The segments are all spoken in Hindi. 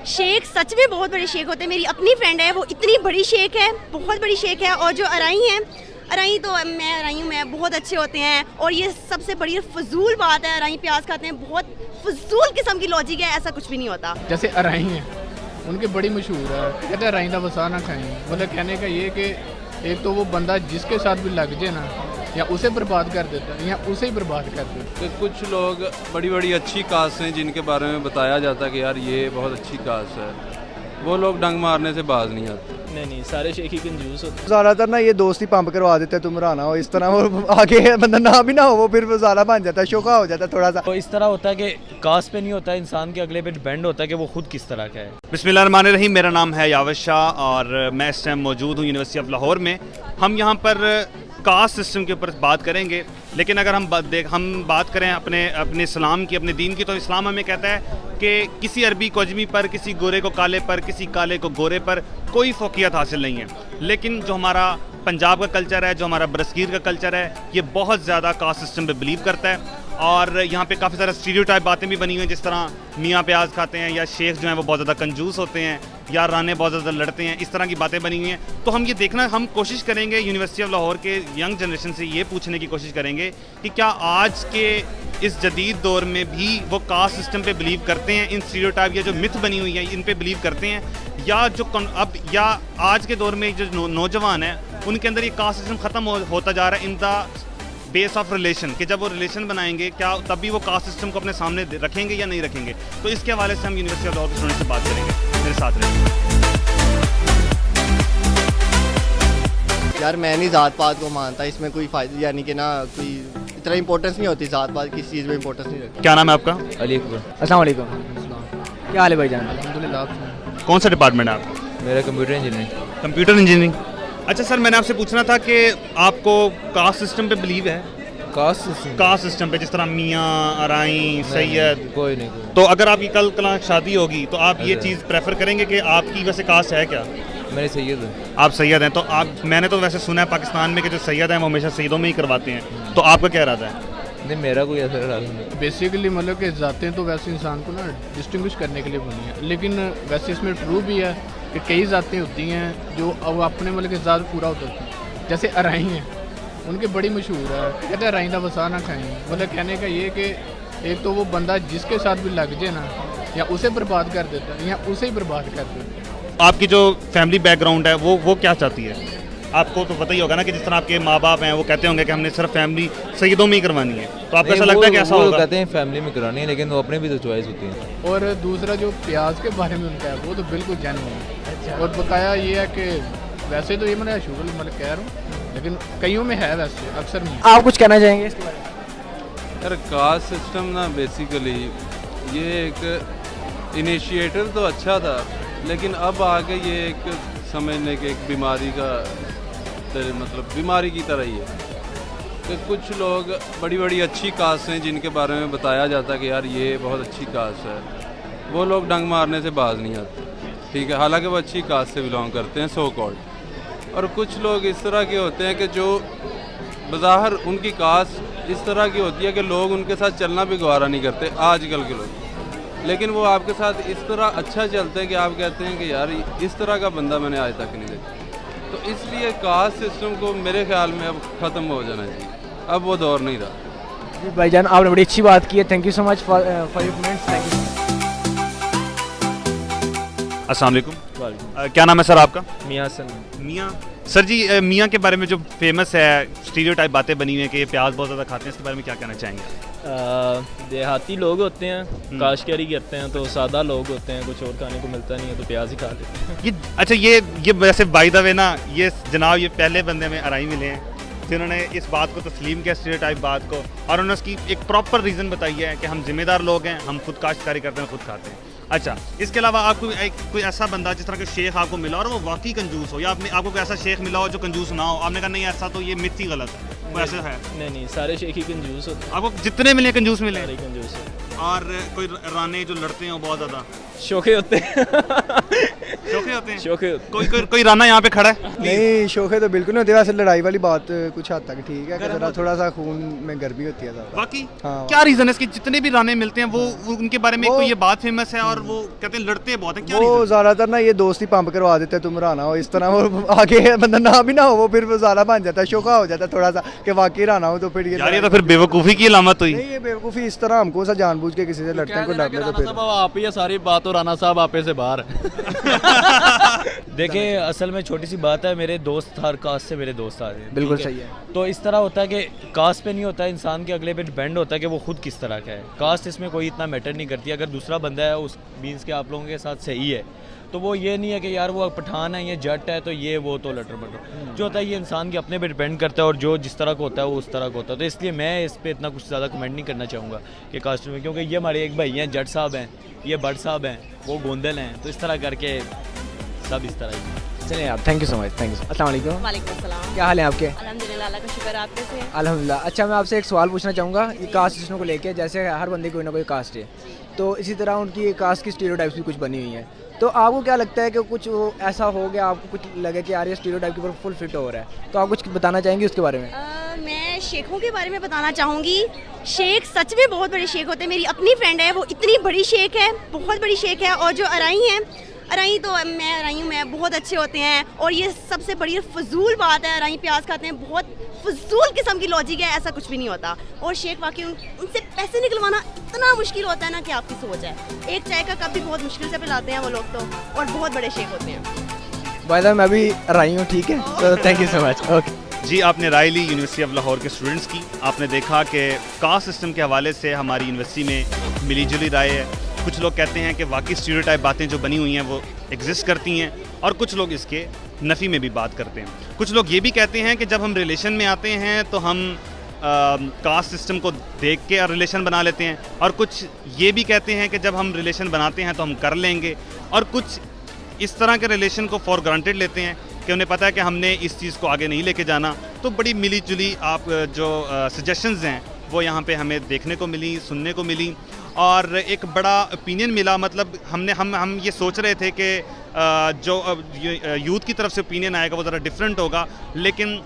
शेख सच में बहुत बड़े शेख होते हैं। मेरी अपनी फ्रेंड है, वो इतनी बड़ी शेख है, बहुत बड़ी शेख है। और जो अराई हैं, अराई तो मैं अराई हूँ, मैं बहुत अच्छे होते हैं। और ये सबसे बड़ी फजूल बात है, अराई प्याज खाते हैं, बहुत फजूल किस्म की लॉजिक है, ऐसा कुछ भी नहीं होता। जैसे अराई हैं, उनकी बड़ी मशहूर है, कहते हैं अराई का वसा ना खाएं। मतलब कहने का ये कि एक तो वो बंदा जिसके साथ भी लग जाए ना, या उसे बर्बाद कर देता है या उसे ही बर्बाद कर देता है। कि कुछ लोग बड़ी बड़ी अच्छी कास्ट हैं जिनके बारे में बताया जाता है कि यार ये बहुत अच्छी कास्ट है, वो लोग डंग मारने से बाज नहीं आते। नहीं, सारे शेख ही कंजूस होते। ज़्यादातर ना ये दोस्त ही पंप करवा देते हैं, तुम राना हो इस तरह, वो आगे बंदा ना भी ना हो वो फिर वो ज़्यादा बन जाता है, शोखा हो जाता है थोड़ा सा। तो इस तरह होता है कि कास्ट पे नहीं होता है, इंसान के अगले पे डिपेंड होता है कि वो खुद किस तरह का है। बिस्मिल्लाहिर्रहमानिर्रहीम, मेरा नाम है यावश शाह और मैं इस टाइम मौजूद हूँ यूनिवर्सिटी ऑफ लाहौर में। हम यहाँ पर कास्ट सिस्टम के ऊपर बात करेंगे, लेकिन अगर हम बात करें अपने इस्लाम की, अपने दीन की, तो इस्लाम हमें कहता है कि किसी अरबी को अजमी पर, किसी गोरे को काले पर, किसी काले को गोरे पर कोई फ़ौक़ियत हासिल नहीं है। लेकिन जो हमारा पंजाब का कल्चर है, जो हमारा बरसगीर का कल्चर है, ये बहुत ज़्यादा कास्ट सिस्टम पे बिलीव करता है। और यहाँ पे काफ़ी सारा स्टीरियोटाइप बातें भी बनी हुई हैं, जिस तरह मियाँ प्याज खाते हैं, या शेख जो हैं वो बहुत ज़्यादा कंजूस होते हैं, या राने बहुत ज़्यादा लड़ते हैं, इस तरह की बातें बनी हुई हैं। तो हम कोशिश करेंगे यूनिवर्सिटी ऑफ लाहौर के यंग जनरेशन से ये पूछने की कोशिश करेंगे कि क्या आज के इस जदीद दौर में भी वो कास्ट सिस्टम पे बिलीव करते हैं, इन स्टीरियोटाइप या जो मिथ बनी हुई है इन पे बिलीव करते हैं, या जो या आज के दौर में जो नौजवान है उनके अंदर ये कास्ट सिस्टम ख़त्म होता जा रहा है in the base of relation, कि जब वो रिलेशन बनाएंगे क्या तब भी वो कास्ट सिस्टम को अपने सामने रखेंगे या नहीं रखेंगे। तो इसके हवाले से हम यूनिवर्सिटी ऑफ लाहौर के स्टूडेंट से बात करेंगे। मेरे साथ रहेंगे। यार मैं नहीं ज़ात पात को मानता, इसमें कोई फ़ायदा यानी कि ना कोई इतना इंपॉर्टेंस नहीं होती, ज़ात पात किसी चीज़ में इंपॉर्टेंस नहीं रखती। क्या नाम है आपका? अली अकबर। अस्सलाम वालेकुम। क्या हाल है भाईजान? अल्हम्दुलिल्लाह। कौन सा डिपार्टमेंट है आपका? मेरा कंप्यूटर इंजीनियरिंग। Computer engineering. अच्छा सर, मैंने आपसे पूछना था कि आपको कास्ट सिस्टम पे बिलीव है? कास्ट सिस्टम पे, जिस तरह मियाँ, अराई, सैयद, कोई नहीं। तो अगर आपकी कल शादी होगी तो आप ये चीज़ प्रेफर करेंगे कि आपकी वैसे कास्ट है क्या? मेरे सैयद है। आप सैयद हैं, तो मैंने तो वैसे सुना है पाकिस्तान में कि जो सैयद हैं वो हमेशा सैयदों में ही करवाते हैं, तो आपका क्या इरादा है? नहीं, मेरा कोई ऐसा इरादा नहीं। बेसिकली मतलब कि ज़ातें तो वैसे इंसान को ना डिस्टिंग्विश करने के लिए बनी है, लेकिन वैसे इसमें ट्रू भी है कि कई ज़ातें होती हैं जो अब अपने मतलब के ज़ात पूरा होता है। जैसे अराई हैं, उनकी बड़ी मशहूर है, कहते हैं अराई का वसा ना खाएं। मतलब कहने का ये कि एक तो वो बंदा जिसके साथ भी लग जाए ना, या उसे बर्बाद कर देता है या उसे ही बर्बाद कर देता है। आपकी जो फैमिली बैकग्राउंड है वो क्या चाहती है? आपको तो पता ही होगा ना कि जिस तरह आपके माँ बाप हैं वो कहते होंगे कि हमने सिर्फ फैमिली सैयदों में ही करवानी है, तो आपको ऐसा लगता है कि ऐसा होगा? कहते हैं फैमिली में करानी है, लेकिन वो अपने भी तो चॉइस होती है। और दूसरा जो प्याज के बारे में उनका है वो तो बिल्कुल जेन्युइन है। और बकाया ये है कि वैसे तो ये मैंने शुगर मतलब कह रहा हूँ, लेकिन कईयों में है, वैसे अक्सर नहीं। आप कुछ कहना चाहेंगे इसके बारे में? यार कास्ट सिस्टम ना बेसिकली ये एक इनिशिएटर तो अच्छा था, लेकिन अब आगे ये एक समझने के एक बीमारी का मतलब बीमारी की तरह ही है कि कुछ लोग बड़ी बड़ी अच्छी कास्ट हैं जिनके बारे में बताया जाता है कि यार ये बहुत अच्छी कास्ट है, वो लोग डंग मारने से बाज नहीं आते। ठीक है, हालांकि वो अच्छी कास्ट से बिलोंग करते हैं सो कॉल्ड। और कुछ लोग इस तरह के होते हैं कि जो बज़ाहिर उनकी कास्ट इस तरह की होती है कि लोग उनके साथ चलना भी गवारा नहीं करते आजकल के लोग, लेकिन वो आपके साथ इस तरह अच्छा चलते हैं कि आप कहते हैं कि यार इस तरह का बंदा मैंने आज तक नहीं देखा। तो इसलिए कास्ट सिस्टम को मेरे ख्याल में अब ख़त्म हो जाना चाहिए, अब वो दौर नहीं रहा। जी भाईजान, आपने बड़ी अच्छी बात की है, thank you so much for your comments. Thank you. अस्सलाम वालेकुम। क्या नाम है सर आपका? मियाँ हसन। मियाँ सर जी, मियाँ के बारे में जो फेमस है स्टीरियोटाइप बातें बनी हुई हैं कि ये प्याज बहुत ज़्यादा खाते हैं, इसके बारे में क्या कहना चाहेंगे? देहाती लोग होते हैं, काश्तकारी करते हैं, तो सादा लोग होते हैं, कुछ और खाने को मिलता नहीं है तो प्याज ही खा लेते हैं। ये अच्छा, ये वैसे बाय द वे ना, ये जनाब ये पहले बंदे में अराई मिले हैं जिन्होंने इस बात को तस्लीम किया, स्टीरियोटाइप बात को, और उन्होंने उसकी एक प्रॉपर रीज़न बताई है कि हम जिम्मेदार लोग हैं, हम खुद काश्तकारी करते हैं, खुद खाते हैं। अच्छा, इसके अलावा आपको कोई ऐसा बंदा जिस तरह के शेख आपको मिला और वो वाकई कंजूस हो, या आपको कोई ऐसा शेख मिला हो जो कंजूस ना हो, आपने कहा नहीं ऐसा तो ये मिथ ही गलत है, वो ऐसा है? नहीं, सारे शेख ही कंजूस होते हैं। आपको जितने मिले कंजूस मिले? सारे कंजूस है। और कोई राने जो लड़ते हैं वो बहुत ज़्यादा शोखे होते हैं शौके होते हैं। शोखे कोई राना यहाँ पे खड़ा है? नहीं शौक तो बिल्कुल नहीं होती, वैसे लड़ाई वाली बात कुछ हद तक ठीक है, कि थोड़ा सा खून में गर्मी होती है ज़्यादा। बाकी हाँ। क्या रीज़न है इसके? जितने भी राने मिलते हैं वो उनके बारे में वो- कोई ये बात फेमस है और वो कहते हैं लड़ते बहुत है, क्या वो reason? ज़्यादातर ना ये दोस्ती पंप करवा देते हैं, तुम राना हो इस तरह, वो आगे बंदा ना भी ना हो वो फिर वो ज़्यादा बन जाता है, शौका हो जाता है थोड़ा सा कि वाकई राना हो, तो फिर यार ये तो फिर बेवकूफ़ी की अलामत हुई। नहीं ये बेवकूफ़ी इस तरह हमको सा जानबूझ के किसी से लड़ते हैं, कोई लड़ ले तो फिर आप ही है, सारी बात तो राना साहब आपे से बाहर देखिए असल में छोटी सी बात है, मेरे दोस्त हर कास्ट से मेरे दोस्त आ रहे हैं, बिल्कुल ठीक है? सही है। तो इस तरह होता है कि कास्ट पे नहीं होता है, इंसान के अगले पे डिपेंड होता है कि वो खुद किस तरह का है। कास्ट इसमें कोई इतना मैटर नहीं करती, अगर दूसरा बंदा है उस मीन्स के आप लोगों के साथ सही है तो वो ये नहीं है कि यार वो पठान है, ये जट है तो ये वो तो लटर बटर, जो होता है ये इंसान के अपने पे डिपेंड करता है और जो जिस तरह का होता है वो उस तरह का होता है। तो इसलिए मैं इस पर इतना कुछ ज़्यादा कमेंट नहीं करना चाहूँगा कि कास्ट में, क्योंकि ये हमारे एक भाई हैं जट साहब हैं, ये भट्ट साहब हैं, वो गोंदल हैं, तो इस तरह करके सब इस तरह ही। चलिए आप, thank you so much, thank you. अस्सलाम वालेकुम, वालेकुम अस्सलाम। क्या हाल है आपके? अल्हम्दुलिल्लाह, अल्लाह का शुक्र, आप कैसे हैं? अल्हम्दुलिल्लाह। अच्छा मैं आपसे एक सवाल पूछना चाहूँगा, ये कास्ट सिस्टम को लेके, जैसे हर बंदे की कोई ना कोई कास्ट है, तो इसी तरह उनकी कास्ट की स्टीरियोटाइप्स भी कुछ बनी हुई हैं, तो आपको क्या लगता है कि कुछ वो ऐसा हो गया आपको कुछ लगे कि यार ये स्टीरियोटाइप के ऊपर फुल फिट हो रहा है, तो आप कुछ बताना चाहेंगे उसके बारे में? मैं शेखों के बारे में बताना चाहूँगी। शेख सच में बहुत बड़े शेख होते हैं। मेरी अपनी फ्रेंड है, वो इतनी बड़ी शेख है, बहुत बड़ी शेख है। और जो अराई हैं, अराई तो मैं अराई हूँ, मैं बहुत अच्छे होते हैं। और ये सबसे बड़ी फजूल बात है, अराई प्याज खाते हैं, बहुत फजूल किस्म की लॉजिक है, ऐसा कुछ भी नहीं होता। और शेख वाकई उनसे पैसे निकलवाना इतना मुश्किल होता है ना कि आपकी सोच है। एक चाय का कप भी बहुत मुश्किल से पिलाते हैं वो लोग तो, और बहुत बड़े शेख होते हैं। बाय द वे मैं भी राई हूँ, ठीक है, तो thank you so much. Okay जी, आपने राय ली यूनिवर्सिटी ऑफ लाहौर के स्टूडेंट्स की। आपने देखा कि कास्ट सिस्टम के हवाले से हमारी यूनिवर्सिटी में मिलीजुली राय है। कुछ लोग कहते हैं कि वाकई स्टीरियोटाइप बातें जो बनी हुई हैं वो एग्जिस्ट करती हैं, और कुछ लोग इसके नफ़ी में भी बात करते हैं। कुछ लोग ये भी कहते हैं कि जब हम रिलेशन में आते हैं तो हम कास्ट सिस्टम को देख के और रिलेशन बना लेते हैं, और कुछ ये भी कहते हैं कि जब हम रिलेशन बनाते हैं तो हम कर लेंगे, और कुछ इस तरह के रिलेशन को फॉर ग्रांटेड लेते हैं कि उन्हें पता है कि हमने इस चीज़ को आगे नहीं लेके जाना। तो बड़ी मिली जुली आप जो सजेशंस हैं वो यहाँ पे हमें देखने को मिली, सुनने को मिली, और एक बड़ा ओपिनियन मिला। मतलब हम ये सोच रहे थे कि जो यूथ की तरफ से ओपिनियन आएगा वो ज़रा डिफरेंट होगा, लेकिन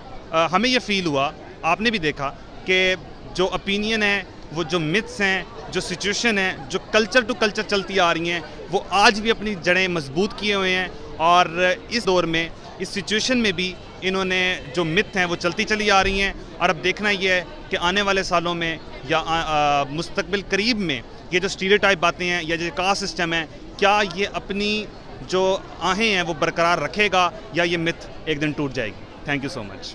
हमें ये फ़ील हुआ, आपने भी देखा कि जो ओपिनियन है, वो जो मिथ्स हैं, जो सिचुएशन है, जो कल्चर टू कल्चर चलती आ रही हैं, वो आज भी अपनी जड़ें मजबूत किए हुए हैं। और इस दौर में, इस सिचुएशन में भी इन्होंने जो मिथ हैं वो चलती चली आ रही हैं। और अब देखना ये है कि आने वाले सालों में या मुस्तकबिल करीब में ये जो स्टीरियोटाइप बातें हैं या जो कास्ट सिस्टम है, क्या ये अपनी जो आहें हैं वो बरकरार रखेगा या ये मिथ एक दिन टूट जाएगी। Thank you so much.